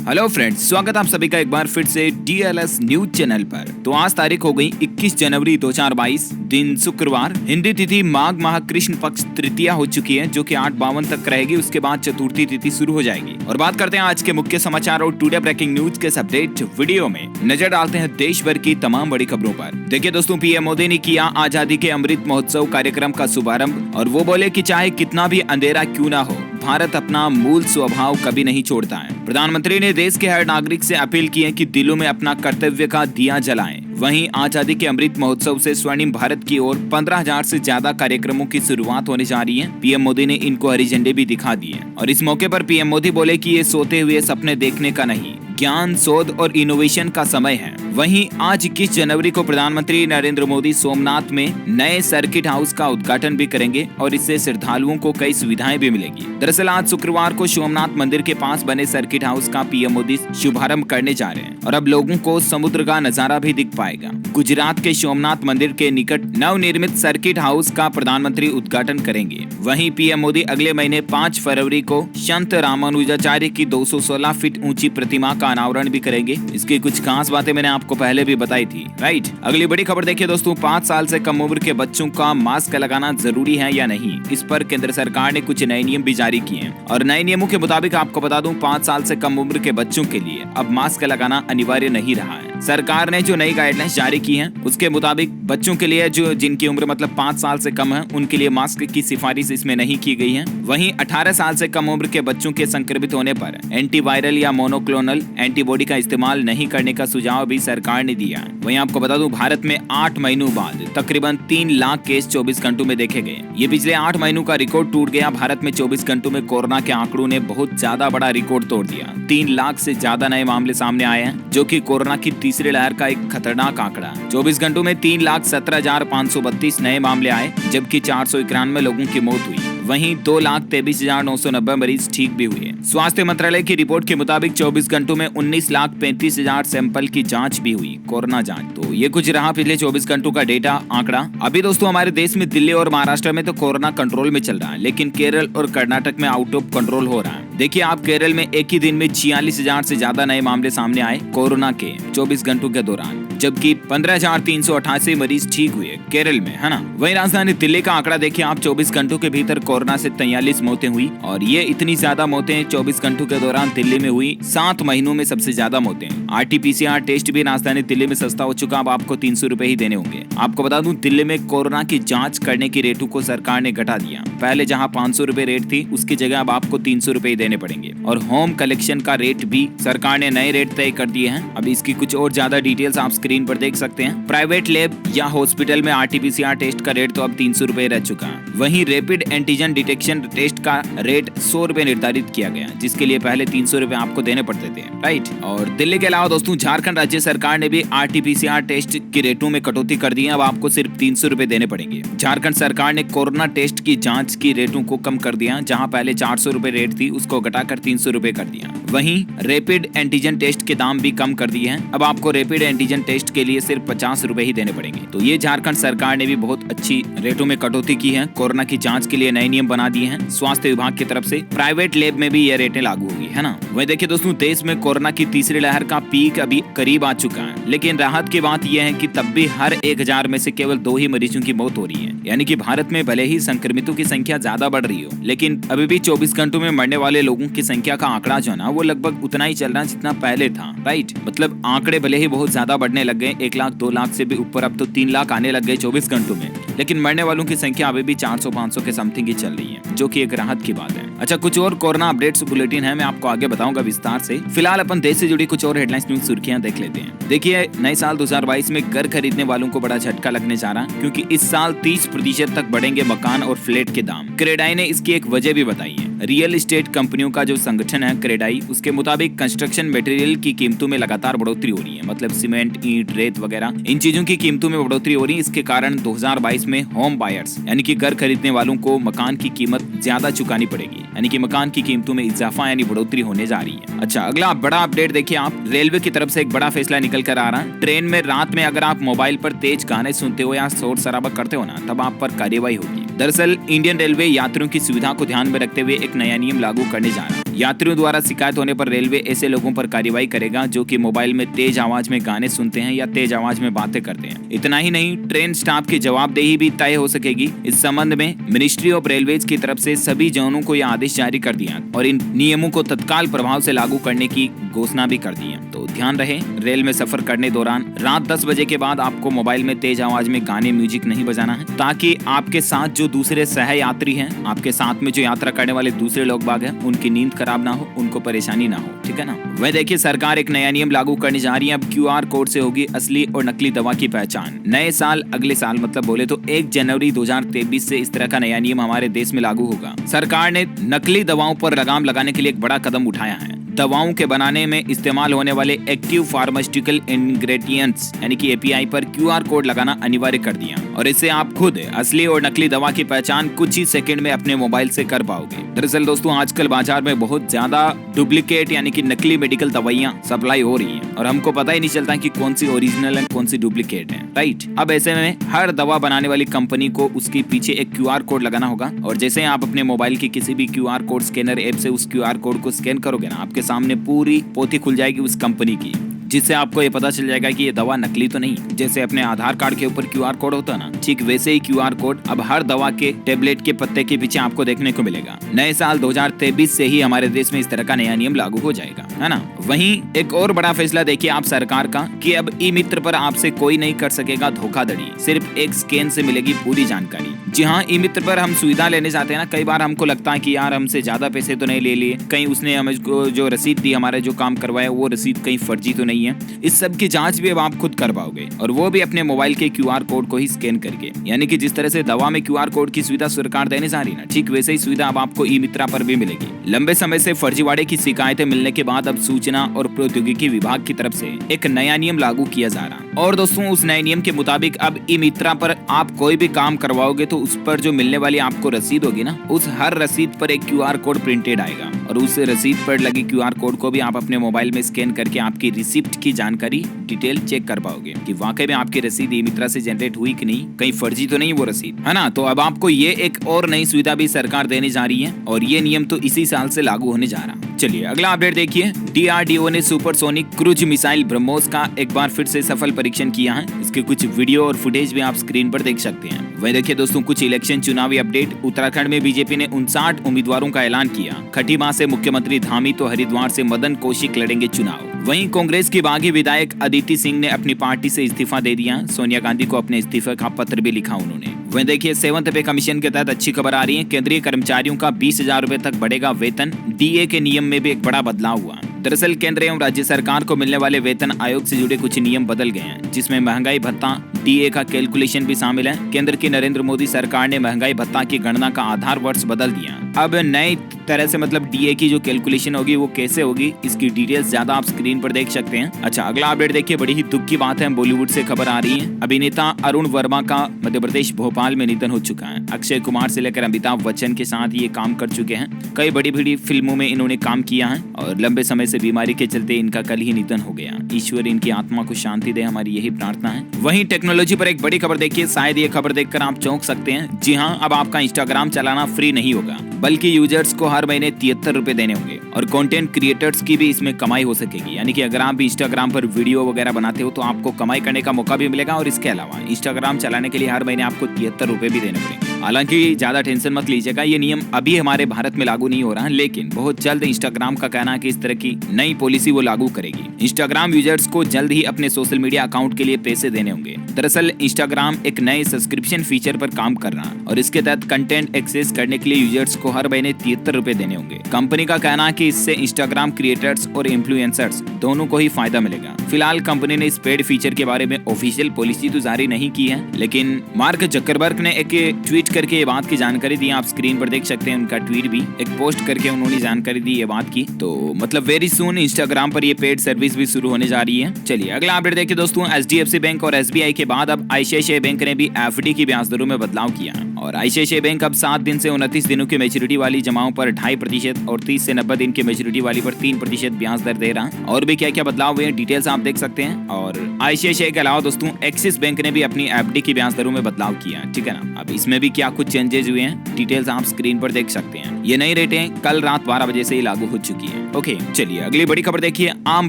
Hello friends, स्वागत आप सभी का एक बार फिर से DLS न्यूज चैनल पर। तो आज तारीख हो गई 21 जनवरी 2022, दिन शुक्रवार, हिंदी तिथि माघ माह कृष्ण पक्ष तृतीया हो चुकी है, जो कि 8/52 तक रहेगी। उसके बाद चतुर्थी तिथि शुरू हो जाएगी। और बात करते हैं आज के मुख्य समाचार और टुडे ब्रेकिंग न्यूज के अपडेट वीडियो में नजर डालते हैं देश भर की तमाम बड़ी खबरों पर। देखिए दोस्तों, पीएम मोदी ने किया आजादी के अमृत महोत्सव कार्यक्रम का शुभारंभ और वो बोले कि चाहे कितना भी अंधेरा क्यों ना हो, भारत अपना मूल स्वभाव कभी नहीं छोड़ता है। प्रधानमंत्री ने देश के हर नागरिक से अपील की है कि दिलों में अपना कर्तव्य का दिया जलाएं। वहीं आजादी के अमृत महोत्सव से स्वर्णिम भारत की ओर 15,000 से ज्यादा कार्यक्रमों की शुरुआत होने जा रही है। पीएम मोदी ने इनको हरी झंडी भी दिखा दी है और इस मौके पर पीएम मोदी बोले कि ये सोते हुए सपने देखने का नहीं, ज्ञान, शोध और इनोवेशन का समय है। वहीं आज 21 जनवरी को प्रधानमंत्री नरेंद्र मोदी सोमनाथ में नए सर्किट हाउस का उद्घाटन भी करेंगे और इससे श्रद्धालुओं को कई सुविधाएं भी मिलेगी। दरअसल आज शुक्रवार को सोमनाथ मंदिर के पास बने सर्किट हाउस का पीएम मोदी शुभारंभ करने जा रहे हैं और अब लोगों को समुद्र का नजारा भी दिख पाएगा। गुजरात के सोमनाथ मंदिर के निकट नवनिर्मित सर्किट हाउस का प्रधानमंत्री उद्घाटन करेंगे। वहीं पीएम मोदी अगले महीने 5 फरवरी को संत रामानुजाचार्य की 216 फीट ऊंची प्रतिमा का अनावरण भी करेंगे। इसकी कुछ खास बातें मैंने आपको पहले भी बताई थी, राइट। अगली बड़ी खबर देखिए दोस्तों, 5 साल से कम उम्र के बच्चों का मास्क लगाना जरूरी है या नहीं, इस पर केंद्र सरकार ने कुछ नए नियम भी जारी किए हैं। और नए नियमों के मुताबिक आपको बता दूं, 5 साल से कम उम्र के बच्चों के लिए अब मास्क लगाना अनिवार्य नहीं रहा है। सरकार ने जो नई गाइडलाइंस जारी की हैं, उसके मुताबिक बच्चों के लिए जो जिनकी उम्र मतलब 5 साल से कम है, उनके लिए मास्क की सिफारिश इसमें नहीं की गई है। वहीं 18 साल से कम उम्र के बच्चों के संक्रमित होने पर एंटीवायरल या मोनोक्लोनल एंटीबॉडी का इस्तेमाल नहीं करने का सुझाव भी सरकार ने दिया है। वहीं आपको बता दूं, भारत में 8 महीनों बाद तकरीबन 3 लाख केस 24 घंटों में देखे गए। ये पिछले 8 महीनों का रिकॉर्ड टूट गया। भारत में 24 घंटों में कोरोना के आंकड़ों ने बहुत ज्यादा बड़ा रिकॉर्ड तोड़ दिया। 3 लाख से ज्यादा नए मामले सामने आए हैं, जो कि कोरोना की तीसरी लहर का एक खतरनाक आंकड़ा है। 24 घंटों में 3,17,532 नए मामले आए, जबकि 491 लोगों की मौत हुई। वहीं 2,23,990 मरीज ठीक भी हुए। स्वास्थ्य मंत्रालय की रिपोर्ट के मुताबिक 24 घंटों में 19,35,000 सैंपल की जांच भी हुई, कोरोना जांच। तो ये कुछ रहा पिछले 24 घंटों का डेटा आंकड़ा। अभी दोस्तों हमारे देश में दिल्ली और महाराष्ट्र में तो कोरोना कंट्रोल में चल रहा है, लेकिन केरल और कर्नाटक में आउट ऑफ कंट्रोल हो रहा है। देखिए आप, केरल में एक ही दिन में 46,000 से ज्यादा नए मामले सामने आए कोरोना के 24 घंटों के दौरान, जबकि 15,388 मरीज ठीक हुए केरल में, है ना। वहीं राजधानी दिल्ली का आंकड़ा देखिए आप, 24 घंटों के भीतर कोरोना से 43 मौतें हुई और ये इतनी ज्यादा मौतें 24 घंटों के दौरान दिल्ली में हुई। 7 महीनों में सबसे ज्यादा मौतें। RT-PCR टेस्ट भी राजधानी दिल्ली में सस्ता हो चुका, अब आपको 300 रुपए ही देने होंगे। आपको बता दूं, दिल्ली में कोरोना की जांच करने की रेटों को सरकार ने घटा दिया। पहले जहां 500 रुपए रेट थी, उसकी जगह अब आपको 300 रुपए देने पड़ेंगे। और होम कलेक्शन का रेट भी सरकार ने नए रेट तय कर दिए हैं। अब इसकी कुछ और ज्यादा डिटेल्स आप स्क्रीन पर देख सकते हैं। प्राइवेट लैब या हॉस्पिटल में RT-PCR टेस्ट का रेट तो अब 300 रुपए रह चुका है। वहीं रैपिड एंटीजन डिटेक्शन टेस्ट का रेट 100 रुपए निर्धारित किया गया, जिसके लिए पहले 300 रुपए आपको देने पड़ते थे, राइट। और दिल्ली के अलावा दोस्तों, झारखंड राज्य सरकार ने भी RT-PCR टेस्ट की रेटों में कटौती कर दी है। अब आपको सिर्फ 300 रुपए देने पड़ेंगे। झारखंड सरकार ने कोरोना टेस्ट की जांच की रेटों को कम कर दिया, जहां पहले 400 रुपए रेट थी, उसको घटाकर 300 रुपए कर दिया। वहीं रैपिड एंटीजन टेस्ट के दाम भी कम कर दिए हैं। अब आपको रैपिड एंटीजन टेस्ट के लिए सिर्फ 50 रुपए ही देने पड़ेंगे। तो ये झारखंड सरकार ने भी बहुत अच्छी रेटों में कटौती की है। कोरोना की जांच के लिए नए नियम बना दिए हैं स्वास्थ्य विभाग की तरफ से। प्राइवेट लैब में भी ये रेटें लागू होगी, है ना। वहीं देखिए दोस्तों, देश में कोरोना की तीसरी लहर का पीक अभी करीब आ चुका है, लेकिन राहत की बात यह है कि तब भी हर 1,000 में से केवल 2 ही मरीजों की मौत हो रही है। यानी कि भारत में भले ही संक्रमितों की संख्या ज्यादा बढ़ रही हो, लेकिन अभी भी 24 घंटों में मरने वाले लोगों की संख्या का आंकड़ा जो है ना, वो लगभग उतना ही चल रहा है जितना पहले था, राइट। मतलब आंकड़े भले ही बहुत ज्यादा बढ़ने लग गए, 1 लाख 2 लाख से भी ऊपर, अब तो 3 लाख आने लग गए 24 घंटों में, लेकिन मरने वालों की संख्या अभी भी 400-500 के समथिंग ही चल रही है, जो कि एक राहत की बात है। अच्छा, कुछ और कोरोना अपडेट्स बुलेटिन है, मैं आपको आगे बताऊंगा विस्तार से। फिलहाल अपन देश से जुड़ी कुछ और हेडलाइंस न्यूज सुर्खियां देख लेते हैं। देखिए, नए साल 2022 में घर खरीदने वालों को बड़ा झटका लगने जा रहा है, क्योंकि इस साल 30% तक बढ़ेंगे मकान और फ्लैट के दाम। क्रेडाई ने इसकी एक वजह भी बताई है। रियल एस्टेट कंपनियों का जो संगठन है क्रेडाई, उसके मुताबिक कंस्ट्रक्शन मटेरियल की कीमतों में लगातार बढ़ोतरी हो रही है। मतलब सीमेंट, ईंट, रेत वगैरह इन चीजों की कीमतों में बढ़ोतरी हो रही है। इसके कारण 2022 में होम बायर्स यानी कि घर खरीदने वालों को मकान की कीमत ज्यादा चुकानी पड़ेगी, यानी कि मकान की कीमतों में इजाफा यानी बढ़ोतरी होने जा रही है। अच्छा, अगला बड़ा अपडेट देखिए आप, रेलवे की तरफ से एक बड़ा फैसला निकल कर आ रहा है। ट्रेन में रात में अगर आप मोबाइल पर तेज गाने सुनते हो या शोर शराबा करते हो ना, तब आप पर कार्यवाही होगी। दरअसल इंडियन रेलवे यात्रियों की सुविधा को ध्यान में रखते हुए एक नया नियम लागू करने जा रहा है। यात्रियों द्वारा शिकायत होने पर रेलवे ऐसे लोगों पर कार्रवाई करेगा जो कि मोबाइल में तेज आवाज में गाने सुनते हैं या तेज आवाज में बातें करते हैं। इतना ही नहीं, ट्रेन स्टाफ की जवाबदेही भी तय हो सकेगी। इस संबंध में मिनिस्ट्री ऑफ रेलवेज की तरफ से सभी जोनों को यह आदेश जारी कर दिया और इन नियमों को तत्काल प्रभाव से लागू करने की घोषणा भी कर दी है। तो ध्यान रहे, रेल में सफर करने दौरान रात 10 बजे के बाद आपको मोबाइल में तेज आवाज में गाने म्यूजिक नहीं बजाना है, ताकि आपके साथ जो दूसरे सह यात्री हैं, आपके साथ में जो यात्रा करने वाले दूसरे लोग बाग हैं, उनकी नींद खराब ना हो, उनको परेशानी ना हो। ठीक है ना। वह देखिए, सरकार एक नया नियम लागू करने जा रही है। अब QR कोड से होगी असली और नकली दवा की पहचान। नए साल, अगले साल मतलब बोले तो 1 जनवरी 2023 से इस तरह का नया नियम हमारे देश में लागू होगा। सरकार ने नकली दवाओं पर लगाम लगाने के लिए एक बड़ा कदम उठाया है। दवाओं के बनाने में इस्तेमाल होने वाले एक्टिव फार्मास्यूटिकल इंग्रेडिएंट्स यानी कि API पर QR कोड लगाना अनिवार्य कर दिया और इससे आप खुद असली और नकली दवा की पहचान कुछ ही सेकंड में अपने मोबाइल से कर पाओगे। दरअसल दोस्तों, आजकल बाजार में बहुत ज्यादा डुप्लीकेट यानी कि नकली मेडिकल दवाइयां सप्लाई हो रही हैं और हमको पता ही नहीं चलता कि कौन सी ओरिजिनल है कौन सी डुप्लीकेट है। राइट। अब ऐसे में हर दवा बनाने वाली कंपनी को उसके पीछे एक QR कोड लगाना होगा और जैसे आप अपने मोबाइल की किसी भी QR कोड स्कैनर ऐप से उस QR कोड को स्कैन करोगे ना, आपके सामने पूरी पोथी खुल जाएगी उस कंपनी की, जिससे आपको ये पता चल जाएगा कि ये दवा नकली तो नहीं। जैसे अपने आधार कार्ड के ऊपर QR कोड होता है ना, ठीक वैसे ही QR कोड अब हर दवा के टेबलेट के पत्ते के पीछे आपको देखने को मिलेगा। नए साल 2023 से ही हमारे देश में इस तरह का नया नियम लागू हो जाएगा, है ना। वहीं एक और बड़ा फैसला देखिए आप सरकार का कि अब ई-मित्र पर आपसे कोई नहीं कर सकेगा धोखाधड़ी, सिर्फ एक स्कैन से मिलेगी पूरी जानकारी। जी हाँ, ई-मित्र पर हम सुविधा लेने जाते हैं ना, कई बार हमको लगता है कि यार हमसे ज्यादा पैसे तो नहीं ले लिए, कहीं उसने हमको जो रसीद दी, हमारे जो काम करवाया वो रसीद कहीं फर्जी तो नहीं है। इस सब की जांच भी अब आप खुद कर पाओगे और वो भी अपने मोबाइल के QR कोड को ही स्कैन करके। यानी कि जिस तरह से दवा में QR कोड की सुविधा सरकार देने जा रही है ना, ठीक वैसे ही सुविधा अब आपको ई-मित्रा पर भी मिलेगी। लंबे समय से फर्जीवाड़े की शिकायतें मिलने के बाद अब सूचना और प्रौद्योगिकी विभाग की तरफ से एक नया नियम लागू किया जा रहा है और दोस्तों उस नए नियम के मुताबिक अब ई-मित्रा पर आप कोई भी काम करवाओगे तो उस पर जो मिलने वाली आपको रसीद होगी ना, उस हर रसीद पर एक QR कोड प्रिंटेड आएगा और उस रसीद पर लगी QR कोड को भी आप अपने मोबाइल में स्कैन करके आपकी रिसिप्ट की जानकारी डिटेल चेक कर पाओगे कि वाकई में आपकी रसीद ई-मित्रा से जनरेट हुई कि नहीं, कहीं फर्जी तो नहीं वो रसीद, है ना। तो अब आपको ये एक और नई सुविधा भी सरकार देने जा रही है और ये नियम तो इसी साल से लागू होने जा रहा है। चलिए अगला अपडेट देखिए। DRDO ने सुपरसोनिक क्रूज मिसाइल ब्रह्मोस का एक बार फिर से सफल परीक्षण किया है। इसके कुछ वीडियो और फुटेज भी आप स्क्रीन पर देख सकते हैं। वही देखिए दोस्तों, कुछ इलेक्शन चुनावी अपडेट। उत्तराखंड में बीजेपी ने 59 उम्मीदवारों का ऐलान किया। खटीमा से मुख्यमंत्री धामी तो हरिद्वार से मदन कौशिक लड़ेंगे चुनाव। वहीं कांग्रेस की बागी विधायक अदिति सिंह ने अपनी पार्टी से इस्तीफा दे दिया। सोनिया गांधी को अपने इस्तीफे का पत्र भी लिखा उन्होंने। वहीं देखिए, 7th पे कमीशन के तहत अच्छी खबर आ रही है। केंद्रीय कर्मचारियों का 20,000 रुपए तक बढ़ेगा वेतन। DA के नियम में भी एक बड़ा बदलाव हुआ। दरअसल केंद्र एवं राज्य सरकार को मिलने वाले वेतन आयोग से जुड़े कुछ नियम बदल गए हैं, जिसमें महंगाई भत्ता DA का कैलकुलेशन भी शामिल है। केंद्र की नरेंद्र मोदी सरकार ने महंगाई भत्ता की गणना का आधार वर्ष बदल दिया। अब नई तरह से मतलब DA की जो कैलकुलेशन होगी वो कैसे होगी, इसकी डिटेल्स ज्यादा आप स्क्रीन पर देख सकते हैं। अच्छा, अगला अपडेट देखिए। बड़ी ही दुख की बात है, बॉलीवुड से खबर आ रही है। अभिनेता अरुण वर्मा का मध्य प्रदेश भोपाल में निधन हो चुका है। अक्षय कुमार से लेकर अमिताभ बच्चन के साथ ये काम कर चुके हैं। कई बड़ी बड़ी फिल्मों में इन्होंने काम किया है और लंबे समय से बीमारी के चलते इनका कल ही निधन हो गया। ईश्वर इनकी आत्मा को शांति दे, हमारी यही प्रार्थना है। वहीं टेक्नोलॉजी पर एक बड़ी खबर देखिए। शायद ये खबर देखकर आप चौंक सकते हैं। जी हाँ, अब आपका इंस्टाग्राम चलाना फ्री नहीं होगा, बल्कि यूजर्स को हर महीने 73 रुपए देने होंगे और कंटेंट क्रिएटर्स की भी इसमें कमाई हो सकेगी। यानी कि अगर आप भी इंस्टाग्राम पर वीडियो वगैरह बनाते हो तो आपको कमाई करने का मौका भी मिलेगा और इसके अलावा इंस्टाग्राम चलाने के लिए हर महीने आपको 73 रुपए भी देने पड़ेंगे। हालांकि ज्यादा टेंशन मत लीजिएगा, ये नियम अभी हमारे भारत में लागू नहीं हो रहा है, लेकिन बहुत जल्द इंस्टाग्राम का कहना है कि इस तरह की नई पॉलिसी वो लागू करेगी। इंस्टाग्राम यूजर्स को जल्द ही अपने सोशल मीडिया अकाउंट के लिए पैसे देने होंगे। दरअसल इंस्टाग्राम एक नए सब्सक्रिप्शन फीचर पर काम कर रहा है और इसके तहत कंटेंट एक्सेस करने के लिए यूजर्स को हर महीने 73 रुपए देने होंगे। कंपनी का कहना है कि इससे इंस्टाग्राम क्रिएटर्स और इन्फ्लुएंसर्स दोनों को ही फायदा मिलेगा। फिलहाल कंपनी ने इस पेड फीचर के बारे में ऑफिशियल पॉलिसी तो जारी नहीं की है, लेकिन मार्क जकरबर्ग ने एक ट्वीट करके ये बात की जानकारी दी। आप स्क्रीन पर देख सकते हैं उनका ट्वीट भी, एक पोस्ट करके उन्होंने जानकारी दी ये बात की। तो मतलब वेरी सून इंस्टाग्राम पर ये पेड सर्विस भी शुरू होने जा रही है। चलिए अगला अपडेट देखिए दोस्तों। HDFC बैंक और SBI के बाद अब ICICI बैंक ने भी FD की ब्याज दरों में बदलाव किया और आईसीआईसीआई बैंक अब 7 दिन से 29 दिनों की मैच्योरिटी वाली जमाओं पर 2.5% और 30 से 90 दिन की मैच्योरिटी वाली पर 3% ब्याज दर दे रहा है। और भी क्या क्या बदलाव हुए हैं डिटेल्स आप देख सकते हैं। और आईसीआईसीआई के अलावा दोस्तों एक्सिस बैंक ने भी अपनी एफडी की ब्याज दरों में बदलाव किया, ठीक है ना। अब इसमें भी क्या कुछ चेंजेस हुए हैं डिटेल्स आप स्क्रीन पर देख सकते हैं। ये नई रेटें कल रात 12 बजे से ही लागू हो चुकी है। ओके, चलिए अगली बड़ी खबर देखिए। आम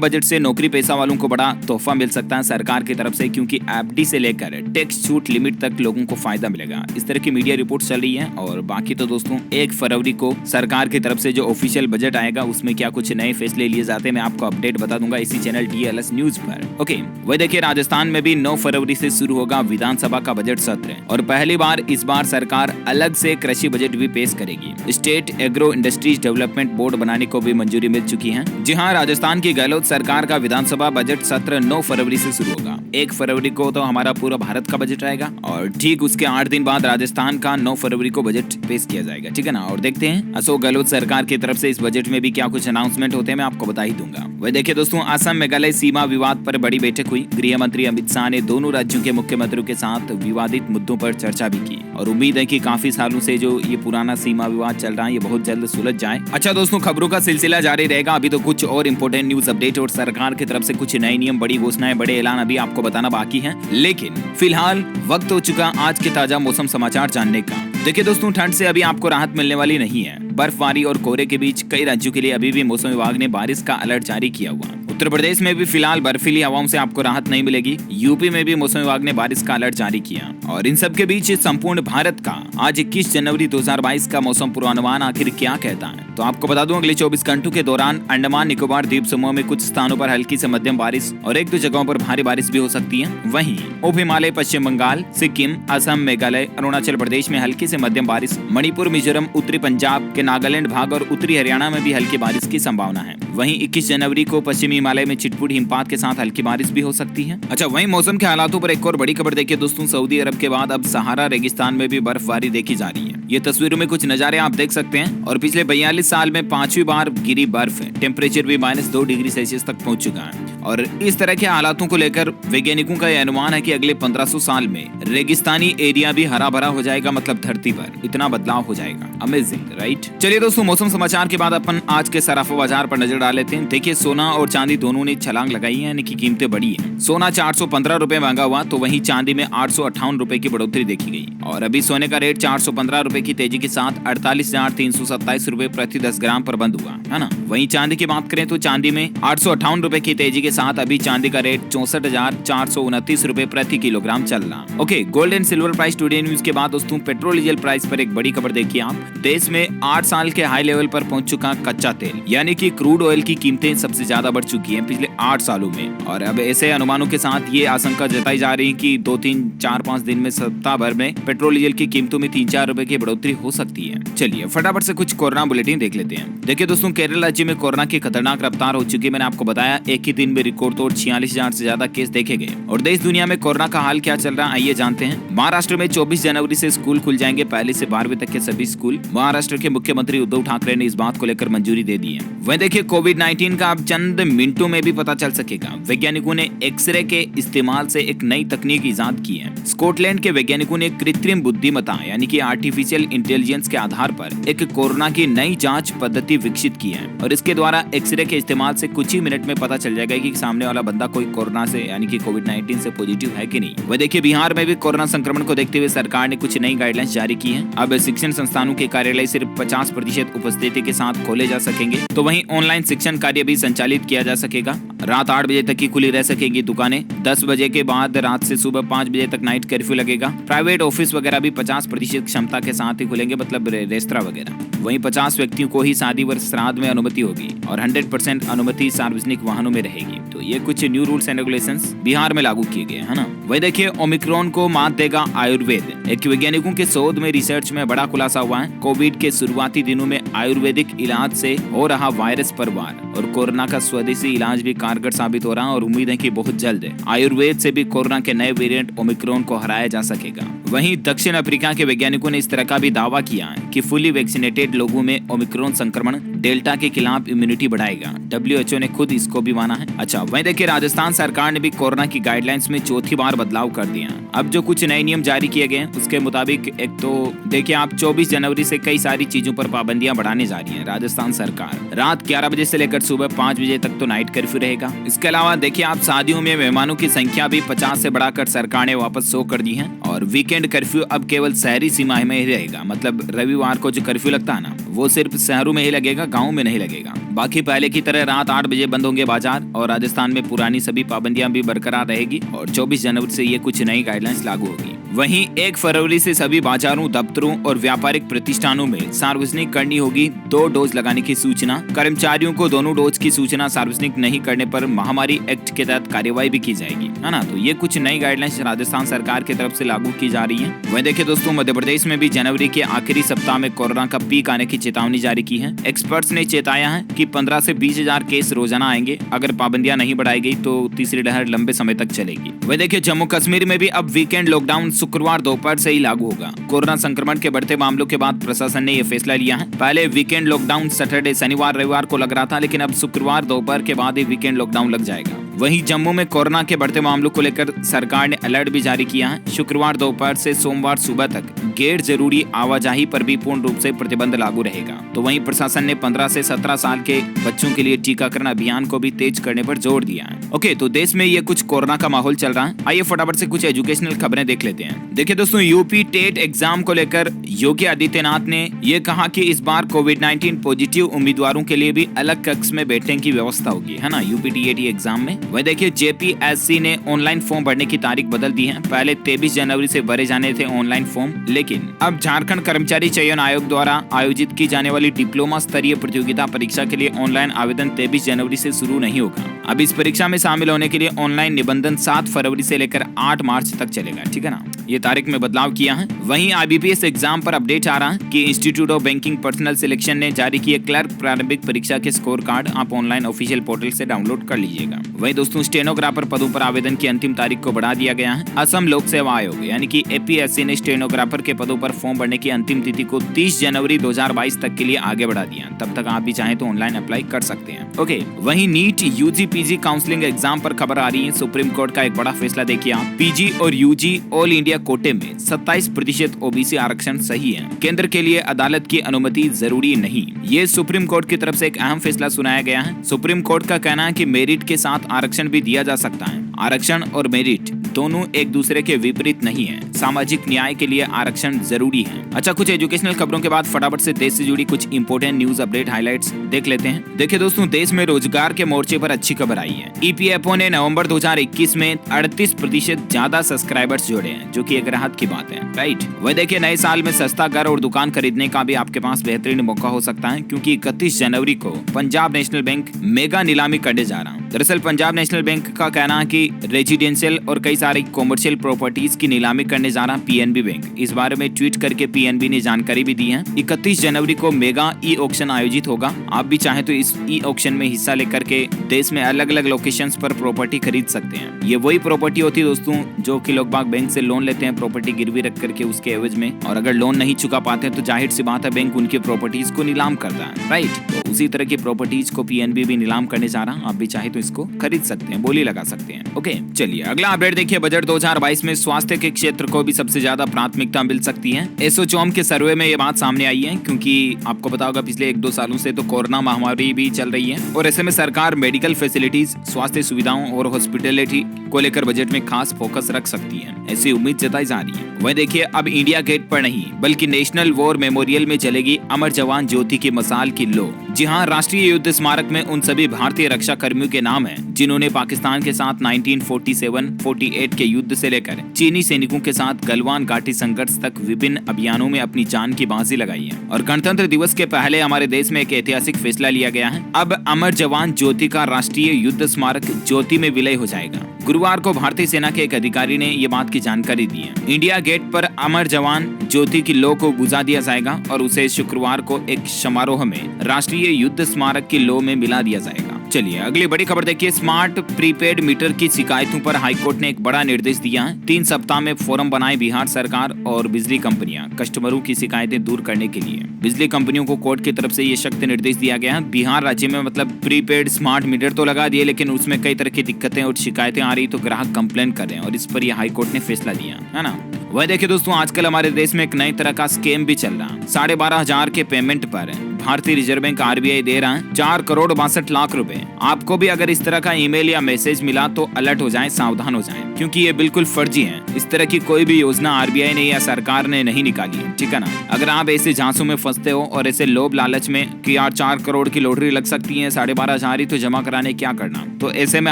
बजट से नौकरी पेशा वालों को बड़ा तोहफा मिल सकता है सरकार की तरफ से, क्योंकि एफडी से लेकर टैक्स छूट लिमिट तक लोगों को फायदा मिलेगा। इस तरह की मीडिया रिपोर्ट चल रही है। और बाकी तो दोस्तों 1 फरवरी को सरकार की तरफ से जो ऑफिशियल बजट आएगा उसमें क्या कुछ नए फैसले लिए जाते हैं मैं आपको अपडेट बता दूंगा इसी चैनल डीएलएस न्यूज पर। ओके, वही देखिए राजस्थान में भी 9 फरवरी से शुरू होगा विधानसभा का बजट सत्र और पहली बार इस बार सरकार अलग से कृषि बजट भी पेश करेगी। State agro industries development board बनाने को भी मंजूरी मिल चुकी है। जी हाँ, राजस्थान की गहलोत सरकार का विधानसभा बजट सत्र 9 फरवरी से शुरू होगा। 1 फरवरी को तो हमारा पूरा भारत का बजट आएगा और ठीक उसके 8 दिन बाद राजस्थान का 9 फरवरी को बजट पेश किया जाएगा, ठीक है ना। और देखते हैं अशोक गहलोत सरकार की तरफ से इस बजट में भी क्या कुछ अनाउंसमेंट होते हैं मैं आपको बता ही दूंगा। वही देखिए दोस्तों, असम मेघालय सीमा विवाद पर बड़ी बैठक हुई। गृह मंत्री अमित शाह ने दोनों राज्यों के मुख्यमंत्रियों के साथ विवादित मुद्दों पर चर्चा भी की और उम्मीद है कि काफी सालों से जो ये पुराना सीमा विवाद चल रहा है ये बहुत जल्द सुलझ जाए। अच्छा दोस्तों, खबरों का सिलसिला जारी रहेगा। अभी तो कुछ और इंपोर्टेंट न्यूज अपडेट और सरकार की तरफ से कुछ नए नियम, बड़ी घोषणाएं, बड़े ऐलान अभी आपको बताना बाकी है, लेकिन फिलहाल वक्त हो चुका आज के ताजा मौसम समाचार जानने का। देखिए दोस्तों, ठंड से अभी आपको राहत मिलने वाली नहीं है। बर्फबारी और कोहरे के बीच कई राज्यों के लिए अभी भी मौसम विभाग ने बारिश का अलर्ट जारी किया हुआ। उत्तर प्रदेश में भी फिलहाल बर्फीली हवाओं से आपको राहत नहीं मिलेगी। यूपी में भी मौसम विभाग ने बारिश का अलर्ट जारी किया। और इन सब के बीच संपूर्ण भारत का आज 21 जनवरी 2022 का मौसम पूर्वानुमान आखिर क्या कहता है, तो आपको बता दूं अगले 24 घंटों के दौरान अंडमान निकोबार द्वीप समूह में कुछ स्थानों पर हल्की से मध्यम बारिश और 1-2 जगहों पर भारी बारिश भी हो सकती है। वहीं उप हिमालय, पश्चिम बंगाल, सिक्किम, असम, मेघालय, अरुणाचल प्रदेश में हल्की से मध्यम बारिश, मणिपुर, मिजोरम, उत्तरी पंजाब के नागालैंड भाग और उत्तरी हरियाणा में भी हल्की बारिश की संभावना है। वहीं 21 जनवरी को पश्चिमी हिमालय में छिटपुट हिमपात के साथ हल्की बारिश भी हो सकती है। अच्छा, वहीं मौसम के हालातों पर एक और बड़ी खबर देखिए दोस्तों, सऊदी अरब के बाद अब सहारा रेगिस्तान में भी बर्फबारी देखी जा रही है। ये तस्वीरों में कुछ नजारे आप देख सकते हैं और पिछले 42 साल में 5वीं बार गिरी बर्फ है। टेम्परेचर भी -2 डिग्री सेल्सियस तक पहुंच चुका है। और इस तरह के हालातों को लेकर वैज्ञानिकों का यह अनुमान है कि अगले 1500 साल में रेगिस्तानी एरिया भी हरा भरा हो जाएगा, मतलब धरती पर इतना बदलाव हो जाएगा। Amazing, right. चलिए दोस्तों, मौसम समाचार के बाद अपन आज के सराफा बाजार पर नजर डाल लेते हैं। देखिए, सोना और चांदी दोनों ने छलांग लगाई है, यानी कि कीमतें बढ़ी है। सोना 415 रुपए महंगा हुआ, तो वहीं चांदी में 858 रुपए की बढ़ोतरी देखी गई। और अभी सोने का रेट 415 रुपए की तेजी के साथ 48,327 रुपए प्रति 10 ग्राम पर बंद हुआ, है ना। वहीं चांदी की बात करें तो चांदी में 858 रुपए की तेजी के साथ अभी चांदी का रेट 64,429 रुपए प्रति किलोग्राम चल रहा। Okay, gold and silver price today news के बाद दोस्तों पेट्रोल डीजल प्राइस पर एक बड़ी खबर देखिए आप। देश में 8 साल के हाई लेवल पर पहुंच चुका कच्चा तेल, यानी कि क्रूड ऑयल की कीमतें सबसे ज्यादा बढ़ चुकी हैं पिछले 8 सालों में। और अब ऐसे अनुमानों के साथ ये आशंका जताई जा रही है कि 2-3-4-5 दिन में सप्ताह भर में पेट्रोल डीजल की कीमतों में 3-4 रुपए की बढ़ोतरी हो सकती है। चलिए फटाफट से कुछ कोरोना बुलेटिन देख लेते हैं। देखिए दोस्तों, केरल राज्य में कोरोना की खतरनाक रफ्तार हो चुकी है। मैंने आपको बताया एक ही दिन में रिकॉर्ड तोड़ 46,000 से ज्यादा केस देखे गए। और देश दुनिया में कोरोना का हाल क्या चल रहा है आइए जानते हैं। महाराष्ट्र में 24 जनवरी से स्कूल खुल जाएंगे, 1 से 12वीं तक के सभी स्कूल। महाराष्ट्र के मुख्यमंत्री उद्धव ठाकरे ने इस बात को लेकर मंजूरी दे दी है। वहीं देखिए, कोविड-19 का अब चंद मिनटों में भी पता चल सकेगा। वैज्ञानिकों ने एक्सरे के इस्तेमाल से एक नई तकनीक इजाद की है। स्कॉटलैंड के वैज्ञानिकों ने कृत्रिम बुद्धिमत्ता यानी कि आर्टिफिशियल इंटेलिजेंस के आधार पर एक कोरोना की नई जांच पद्धति विकसित की है। और इसके द्वारा एक्सरे के इस्तेमाल से कुछ ही मिनट में पता चल जाएगा कि सामने वाला बंदा कोई कोरोना से यानी कि कोविड-19 से पॉजिटिव है कि नहीं। वह देखिए, बिहार में भी कोरोना संक्रमण को देखते हुए सरकार ने कुछ नई गाइडलाइंस जारी की है। अब शिक्षण संस्थानों के कार्यालय सिर्फ 50% उपस्थिति के साथ खोले जा सकेंगे, तो वहीं ऑनलाइन शिक्षण कार्य भी संचालित किया जा सकेगा। रात 8 बजे तक ही खुली रह सकेंगी दुकानें। 10 बजे के बाद रात से सुबह 5 बजे तक नाइट कर्फ्यू लगेगा। प्राइवेट ऑफिस वगैरह भी 50% क्षमता के साथ ही खुलेंगे, मतलब रेस्तरां वगैरह। वहीं 50 व्यक्तियों को ही शादी व श्राद्ध में अनुमति होगी और 100% अनुमति सार्वजनिक वाहनों में रहेगी। तो ये कुछ new rules and regulations Bihar में लागू किए गए, है ना। वही देखिए, ओमिक्रॉन को मात देगा आयुर्वेद। एक वैज्ञानिकों के शोध में रिसर्च में बड़ा खुलासा हुआ है। कोविड के शुरुआती दिनों में आयुर्वेदिक इलाज से हो रहा वायरस पर वार और कोरोना का स्वदेशी इलाज भी कारगर साबित हो रहा है। और उम्मीद है कि बहुत जल्द आयुर्वेद से भी कोरोना के नए वेरिएंट ओमिक्रॉन को हराया जा सकेगा। वहीं दक्षिण अफ्रीका के वैज्ञानिकों ने इस तरह का भी दावा किया है कि फुली वैक्सीनेटेड लोगों में ओमिक्रॉन संक्रमण डेल्टा के खिलाफ इम्यूनिटी बढ़ाएगा। WHO ने खुद इसको भी माना है। अच्छा, वहीं देखिए राजस्थान सरकार ने भी कोरोना की गाइडलाइंस में चौथी बार बदलाव कर दिया। अब जो कुछ नए नियम जारी किए गए हैं उसके मुताबिक एक तो देखिए आप 24 जनवरी से कई सारी चीजों पर पाबंदियां बढ़ाने जा रही है राजस्थान सरकार। रात 11 बजे से लेकर सुबह 5 बजे तक तो नाइट कर्फ्यू रहेगा। इसके अलावा देखिए आप शादियों में मेहमानों की संख्या भी 50 से बढ़ाकर सरकार ने वापस 100 कर दी है। और वीकेंड कर्फ्यू अब केवल शहरी सीमा में ही रहेगा। मतलब रविवार को जो कर्फ्यू लगता है ना, वो सिर्फ शहरों में ही लगेगा, गाँव में नहीं लगेगा। बाकी पहले की तरह रात 8 बजे बंद होंगे बाजार और राजस्थान में पुरानी सभी पाबंदियां भी बरकरार रहेगी। और 24 जनवरी से ये कुछ नई गाइडलाइंस लागू होगी। वहीं 1 फरवरी से सभी बाजारों, दफ्तरों और व्यापारिक प्रतिष्ठानों में सार्वजनिक करनी होगी 2 डोज लगाने की सूचना। कर्मचारियों को दोनों डोज की सूचना सार्वजनिक नहीं करने पर महामारी एक्ट के तहत कार्यवाही भी की जाएगी, है ना। तो ये कुछ नई गाइडलाइंस राजस्थान सरकार की तरफ से लागू की जा रही है। वहीं देखिए दोस्तों, मध्य प्रदेश में भी जनवरी के आखिरी सप्ताह में कोरोना का पीक आने की चेतावनी जारी की है। एक्सपर्ट्स ने चेताया है कि 15 से 20 हजार केस रोजाना आएंगे। अगर पाबंदियां नहीं बढ़ाई गई तो तीसरी लहर लंबे समय तक चलेगी। वह देखिए जम्मू कश्मीर में भी अब वीकेंड लॉकडाउन शुक्रवार दोपहर से ही लागू होगा। कोरोना संक्रमण के बढ़ते मामलों के बाद प्रशासन ने यह फैसला लिया है। पहले वीकेंड लॉकडाउन सैटरडे, शनिवार, रविवार को लग रहा था, लेकिन अब शुक्रवार दोपहर के बाद ही वीकेंड लॉकडाउन लग जाएगा। वहीं जम्मू में कोरोना के बढ़ते मामलों को लेकर सरकार ने अलर्ट भी जारी किया है। शुक्रवार दोपहर से सोमवार सुबह तक गैर जरूरी आवाजाही पर भी पूर्ण रूप से प्रतिबंध लागू रहेगा। तो वहीं प्रशासन ने 15 से 17 साल के बच्चों के लिए टीकाकरण अभियान को भी तेज करने पर जोर दिया है। ओके, तो देश में ये कुछ कोरोना का माहौल चल रहा है। आइए फटाफट से कुछ एजुकेशनल खबरें देख लेते हैं। देखिए दोस्तों, यूपी टेट एग्जाम को लेकर योगी आदित्यनाथ ने ये कहा कि इस बार कोविड-19 पॉजिटिव उम्मीदवारों के लिए भी अलग कक्ष में बैठने की व्यवस्था होगी, है ना, यूपी टेट एग्जाम में। वह देखिए JPSC ने ऑनलाइन फॉर्म भरने की तारीख बदल दी है। पहले 23 जनवरी से भरे जाने थे ऑनलाइन फॉर्म, लेकिन अब झारखंड कर्मचारी चयन आयोग द्वारा आयोजित की जाने वाली डिप्लोमा स्तरीय प्रतियोगिता परीक्षा के लिए ऑनलाइन आवेदन 23 जनवरी से शुरू नहीं होगा। अब इस परीक्षा में शामिल होने के लिए ऑनलाइन निबंधन 7 फरवरी से लेकर 8 मार्च तक चलेगा, ठीक है ना। ये तारीख में बदलाव किया है। वहीं IBPS एग्जाम पर अपडेट आ रहा है कि institute of banking personal selection ने जारी किए क्लर्क प्रारंभिक परीक्षा के स्कोर कार्ड आप ऑनलाइन ऑफिशियल पोर्टल से डाउनलोड कर लीजिएगा। वहीं दोस्तों, स्टेनोग्राफर पदों पर आवेदन की अंतिम तारीख को बढ़ा दिया गया है। असम लोक सेवा आयोग यानी कि APSC ने स्टेनोग्राफर के पदों पर फॉर्म भरने की अंतिम तिथि को 30 जनवरी 2022 तक के लिए आगे बढ़ा दिया। तब तक आप भी चाहें तो ऑनलाइन अप्लाई कर सकते हैं। ओके, वहीं NEET UG PG counselling exam पर खबर आ रही है। सुप्रीम कोर्ट का एक बड़ा फैसला देखिए आप। PG और UG ऑल इंडिया कोटे में 27% OBC आरक्षण सही है। केंद्र के लिए अदालत की अनुमति जरूरी नहीं। ये सुप्रीम कोर्ट की तरफ से एक अहम फैसला सुनाया गया है। सुप्रीम कोर्ट का कहना है कि मेरिट के साथ आरक्षण भी दिया जा सकता है। आरक्षण और मेरिट दोनों एक दूसरे के विपरीत नहीं है। सामाजिक न्याय के लिए आरक्षण जरूरी है। अच्छा, कुछ एजुकेशनल खबरों के बाद फटाफट से देश से जुड़ी कुछ इंपोर्टेंट न्यूज अपडेट हाइलाइट्स देख लेते हैं। देखिए दोस्तों, देश में रोजगार के मोर्चे पर अच्छी खबर आई है। EPFO ने नवंबर 2021 में 38% ज्यादा सब्सक्राइबर्स जोड़े हैं, जो कि एक राहत की बात है, राइट। वह देखिए, नए साल में सस्ता घर और दुकान खरीदने का भी आपके पास बेहतरीन मौका हो सकता है, क्योंकि 31 जनवरी को पंजाब नेशनल बैंक मेगा नीलामी करने जा रहा है। दरअसल पंजाब नेशनल बैंक का कहना है कि रेजिडेंशियल और कई सारी कॉमर्शियल प्रॉपर्टीज की नीलामी करने जा रहा PNB बैंक। इस बारे में ट्वीट करके PNB ने जानकारी भी दी है। 31 जनवरी को मेगा ई ऑक्शन आयोजित होगा। आप भी चाहे तो इस ई ऑक्शन में हिस्सा लेकर के देश में अलग अलग लोकेशंस पर प्रॉपर्टी खरीद सकते हैं। ये वही प्रॉपर्टी होती है दोस्तों जो कि लोग बाग बैंक से लोन लेते हैं प्रॉपर्टी गिरवी रख करके उसके एवज में, और अगर लोन नहीं चुका पाते हैं तो जाहिर सी बात है बैंक उनकी प्रॉपर्टीज को नीलाम करता है, राइट। तो उसी तरह की प्रॉपर्टीज को PNB भी नीलाम करने जा रहा। आप भी चाहे तो इसको खरीद सकते हैं, बोली लगा सकते हैं। ओके, चलिए अगला अपडेट देखिए। बजट 2022 में स्वास्थ्य के क्षेत्र को भी सबसे ज्यादा प्राथमिकता मिल सकती है। एसोचैम के सर्वे में ये बात सामने आई है, क्योंकि आपको पता होगा पिछले 1-2 सालों से तो कोरोना महामारी भी चल रही है, और ऐसे में सरकार मेडिकल फैसिलिटीज, स्वास्थ्य सुविधाओं और हॉस्पिटलिटी को लेकर बजट में खास फोकस रख सकती है, ऐसी उम्मीद जताई जा रही है। वह देखिए, अब इंडिया गेट पर नहीं बल्कि नेशनल वॉर मेमोरियल में जलेगी अमर जवान ज्योति की मसाल की लो। जी हाँ, राष्ट्रीय युद्ध स्मारक में उन सभी भारतीय रक्षा कर्मियों के नाम हैं जिन्होंने पाकिस्तान के साथ 1947-48 के युद्ध से लेकर चीनी सैनिकों के साथ गलवान घाटी संघर्ष तक विभिन्न अभियानों में अपनी जान की बाजी लगाई है। और गणतंत्र दिवस के पहले हमारे देश में एक ऐतिहासिक फैसला लिया गया है। अब अमर जवान ज्योति का राष्ट्रीय युद्ध स्मारक ज्योति में विलय हो जाएगा। गुरुवार को भारतीय सेना के एक अधिकारी ने ये बात की जानकारी दी है। इंडिया गेट पर अमर जवान ज्योति की लो को बुझा दिया जाएगा और उसे शुक्रवार को एक समारोह में राष्ट्रीय युद्ध स्मारक की लो में मिला दिया जाएगा। चलिए अगली बड़ी खबर देखिए, स्मार्ट प्रीपेड मीटर की शिकायतों पर हाईकोर्ट ने एक बड़ा निर्देश दिया है। 3 सप्ताह में फोरम बनाए बिहार सरकार और बिजली कंपनियां कस्टमरों की शिकायतें दूर करने के लिए। बिजली कंपनियों को कोर्ट की तरफ से ये सख्त निर्देश दिया गया है। बिहार राज्य में मतलब प्रीपेड स्मार्ट मीटर तो लगा दिए, लेकिन उसमें कई तरह की दिक्कतें और शिकायतें आ रही, तो ग्राहक कंप्लेन कर रहे हैं और इस पर यह हाईकोर्ट ने फैसला दिया है ना। वह देखिए दोस्तों, आजकल हमारे देश में एक नई तरह का स्कैम भी चल रहा है। 12,500 के पेमेंट पर भारतीय रिजर्व बैंक आरबीआई दे रहा है 4,62,00,000 रुपए। आपको भी अगर इस तरह का ईमेल या मैसेज मिला तो अलर्ट हो जाएं, सावधान हो जाएं, क्योंकि ये बिल्कुल फर्जी है। इस तरह की कोई भी योजना आरबीआई ने या सरकार ने नहीं निकाली है, ठीक है ना। अगर आप ऐसे झांसों में फंसते हो और ऐसे लोभ लालच में कि यार 4 करोड़ की लॉटरी लग सकती है, 12,500 ही तो जमा कराने क्या करना, तो ऐसे में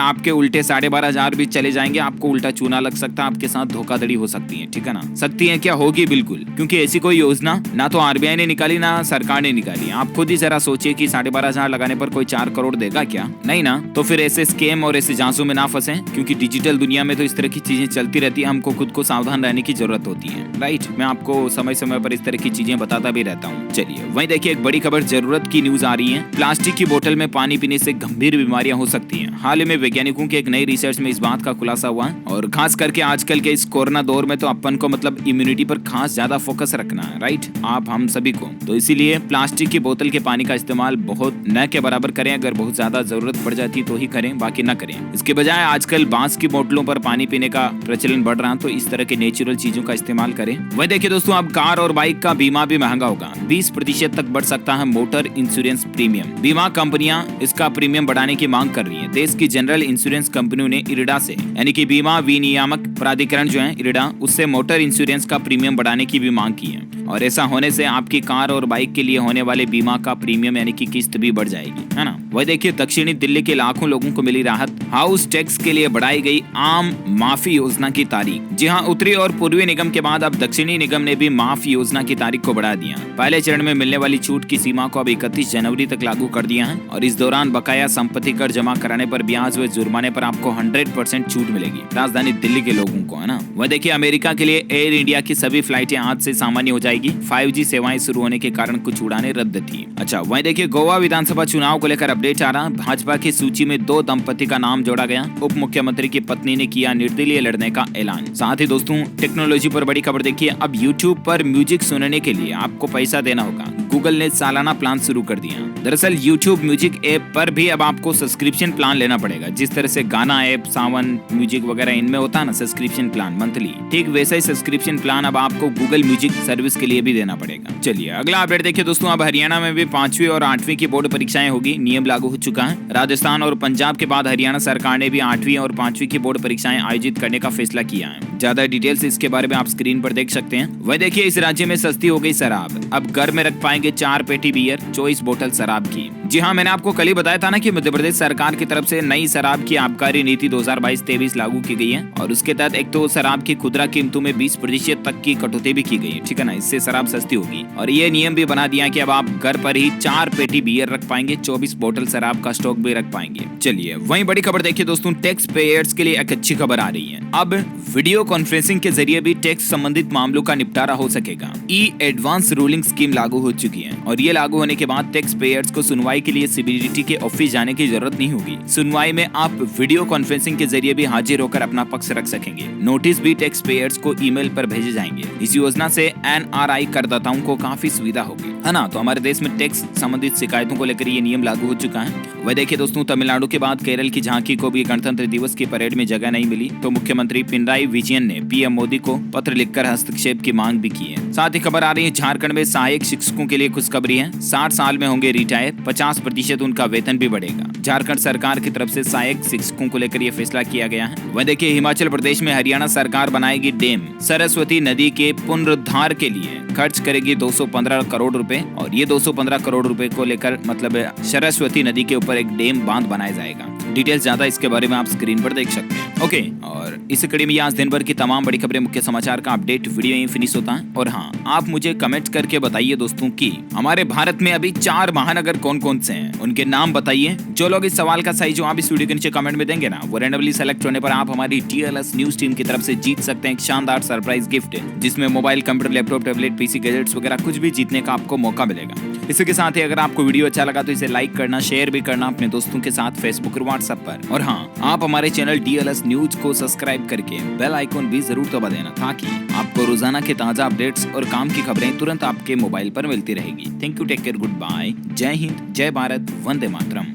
आपके उल्टे 12,500 भी चले जाएंगे, आपको उल्टा चूना लग सकता है, आपके साथ धोखाधड़ी हो सकती है, ठीक है ना। सकती है क्या, होगी बिल्कुल, क्योंकि ऐसी कोई योजना ना तो आरबीआई ने निकाली ना सरकार ने निकाली। आप खुद ही जरा सोचिए कि 12,500 लगाने पर कोई 4 करोड़ देगा क्या, नहीं ना। तो फिर ऐसे स्कैम और ऐसे झांसों में ना फंसे, क्योंकि डिजिटल दुनिया में तो इस तरह की चीजें चलती रहती है। हमको खुद को सावधान रहने की जरूरत होती है, राइट। मैं आपको समय समय पर इस तरह की चीजें बताता भी रहता हूँ। चलिए वहीं देखिए, एक बड़ी खबर जरूरत की न्यूज आ रही है। प्लास्टिक की बोतल में पानी पीने से गंभीर बीमारियां हो सकती हैं। हाल ही में वैज्ञानिकों की एक नई रिसर्च में इस बात का खुलासा हुआ है, और खास करके आजकल के इस कोरोना दौर में तो अपन को मतलब इम्यूनिटी पर खास ज्यादा फोकस रखना है, राइट, आप हम सभी को। तो इसीलिए प्लास्टिक की बोतल के पानी का इस्तेमाल बहुत न के बराबर करें। अगर बहुत ज्यादा जरूरत पड़ जाती तो ही करें, बाकी न करें। इसके बजाय आजकल बांस की बोतलों पर पानी पीने का प्रचलन बढ़ रहा है, तो इस तरह के नेचुरल चीजों का इस्तेमाल करें। वही देखिए दोस्तों, अब कार और बाइक का बीमा भी महंगा होगा। 20% तक बढ़ सकता है मोटर इंश्योरेंस प्रीमियम। बीमा कंपनियां इसका प्रीमियम बढ़ाने की मांग कर रही है। देश की जनरल इंश्योरेंस कंपनियों ने इरडा से, यानी कि बीमा विनियामक प्राधिकरण जो है इरडा, उससे मोटर इंश्योरेंस का प्रीमियम बढ़ाने की भी मांग की है। और ऐसा होने से आपकी कार और बाइक के लिए होने वाले बीमा का प्रीमियम यानी कि किस्त भी बढ़ जाएगी, है ना। वही देखिए, दक्षिणी दिल्ली के लाखों लोगों को मिली राहत। हाउस टैक्स के लिए बढ़ाई गई आम माफी योजना की तारीख। जी हाँ, उत्तरी और पूर्वी निगम के बाद अब दक्षिणी निगम ने भी माफ योजना की तारीख को बढ़ा दिया। पहले चरण में मिलने वाली छूट की सीमा को अब 31 जनवरी तक लागू कर दिया है, और इस दौरान बकाया संपत्ति कर जमा कराने पर ब्याज व जुर्माने पर आपको 100% छूट मिलेगी राजधानी दिल्ली के लोगों को, है ना। वह देखिए, अमेरिका के लिए एयर इंडिया की सभी फ्लाइटें आज से सामान्य हो जाएगी। 5G सेवाएं शुरू होने के कारण कुछ उड़ानें रद्द थी। अच्छा, वहीं देखिए, गोवा विधानसभा चुनाव को लेकर अपडेट आ रहा। भाजपा की सूची में 2 दंपति का नाम जोड़ा गया। उप मुख्यमंत्री की पत्नी ने किया निर्दलीय लड़ने का ऐलान। साथ ही दोस्तों, टेक्नोलॉजी पर बड़ी खबर देखिए, अब YouTube पर म्यूजिक सुनने के लिए आपको पैसा देना होगा। गूगल ने सालाना प्लान शुरू कर दिया। दरअसल YouTube म्यूजिक ऐप पर भी अब आपको सब्सक्रिप्शन प्लान लेना पड़ेगा। जिस तरह से गाना ऐप, सावन म्यूजिक वगैरह इनमें होता है ना सब्सक्रिप्शन प्लान मंथली, ठीक वैसा ही सब्सक्रिप्शन प्लान अब आपको गूगल म्यूजिक सर्विस के लिए भी देना पड़ेगा। चलिए अगला अपडेट देखिए दोस्तों, अब हरियाणा में भी 5वीं और 8वीं की बोर्ड परीक्षाएं होगी। नियम लागू हो चुका है। राजस्थान और पंजाब के बाद हरियाणा सरकार ने भी 8वीं और 5वीं की बोर्ड परीक्षाएं आयोजित करने का फैसला किया है। ज्यादा डिटेल्स इसके बारे में आप स्क्रीन पर देख सकते हैं। वह देखिए, इस राज्य में सस्ती हो गई शराब। अब घर में रख पाएंगे 4 पेटी बियर, 24 बोतल शराब की। जी हाँ, मैंने आपको कल ही बताया था ना कि मध्य प्रदेश सरकार की तरफ से नई शराब की आबकारी नीति 2022-23 लागू की गई है, और उसके तहत एक तो शराब की खुदरा कीमतों में 20% तक की कटौती भी की गई है, ठीक है ना। इससे शराब सस्ती होगी, और ये नियम भी बना दिया कि अब आप घर पर ही 4 पेटी बियर रख पाएंगे, 24 बोतल शराब का स्टॉक भी रख पाएंगे। चलिए वहीं बड़ी खबर देखिए दोस्तों, टैक्स पेयर्स के लिए एक अच्छी खबर आ रही है। अब वीडियो कॉन्फ्रेंसिंग के जरिए भी टैक्स संबंधित मामलों का निपटारा हो सकेगा। ई एडवांस रूलिंग स्कीम लागू हो चुकी है, और ये लागू होने के बाद टैक्स पेयर्स को सुनवाई के लिए सीबीडीटी के ऑफिस जाने की जरूरत नहीं होगी। सुनवाई में आप वीडियो कॉन्फ्रेंसिंग के जरिए भी हाजिर होकर अपना पक्ष रख सकेंगे। नोटिस भी टैक्स पेयर्स को ईमेल पर भेजे जाएंगे। इस योजना से एनआरआई करदाताओं को काफी सुविधा होगी, है ना। तो हमारे देश में टैक्स संबंधित शिकायतों को लेकर ये नियम लागू हो चुका है। वह देखिए दोस्तों, तमिलनाडु के बाद केरल की झांकी को भी गणतंत्र दिवस की परेड में जगह नहीं मिली, तो मुख्यमंत्री पिनराई विजयन ने पीएम मोदी को पत्र लिखकर हस्तक्षेप की मांग भी की है। साथ ही खबर आ रही है, झारखंड में सहायक शिक्षकों के लिए खुशखबरी है। 60 साल में होंगे रिटायर, 50% उनका वेतन भी बढ़ेगा। झारखंड सरकार की तरफ से सहायक शिक्षकों को लेकर यह फैसला किया गया है। वह देखिए, हिमाचल प्रदेश में हरियाणा सरकार बनाएगी डैम। सरस्वती नदी के पुनरुद्धार के लिए खर्च करेगी 215 करोड़ रुपए, और ये 215 करोड़ रुपए को लेकर मतलब सरस्वती नदी के ऊपर एक डैम बांध बनाया जाएगा। डिटेल्स ज्यादा इसके बारे में आप स्क्रीन पर देख सकते हैं। ओके, और इस कड़ी में आज दिन भर की तमाम बड़ी खबरें, मुख्य समाचार का अपडेट वीडियो यहीं फिनिश होता है। और हाँ, आप मुझे कमेंट करके बताइए दोस्तों कि हमारे भारत में अभी 4 महानगर कौन कौन से हैं, उनके नाम बताइए। जो लोग इस सवाल का सही जवाब इस वीडियो के नीचे कमेंट में देंगे ना, वो रैंडमली सेलेक्ट होने पर आप हमारी DLS न्यूज टीम की तरफ से जीत सकते हैं एक शानदार सरप्राइज गिफ्ट, जिसमें mobile, computer, laptop, tablet, PC, gadgets वगैरह कुछ भी जीतने का आपको मौका मिलेगा। इसी के साथ ही अगर आपको वीडियो अच्छा लगा तो इसे लाइक करना, शेयर भी करना अपने दोस्तों के साथ फेसबुक और व्हाट्सएप पर। और हाँ, आप हमारे चैनल DLS न्यूज को सब्सक्राइब करके बेल आइकॉन भी जरूर दबा देना, ताकि आपको रोजाना के ताजा अपडेट्स और काम की खबरें तुरंत आपके मोबाइल पर मिलती रहेगी। Thank you, take care, good bye, जय हिंद, जय भारत, वंदे मातरम।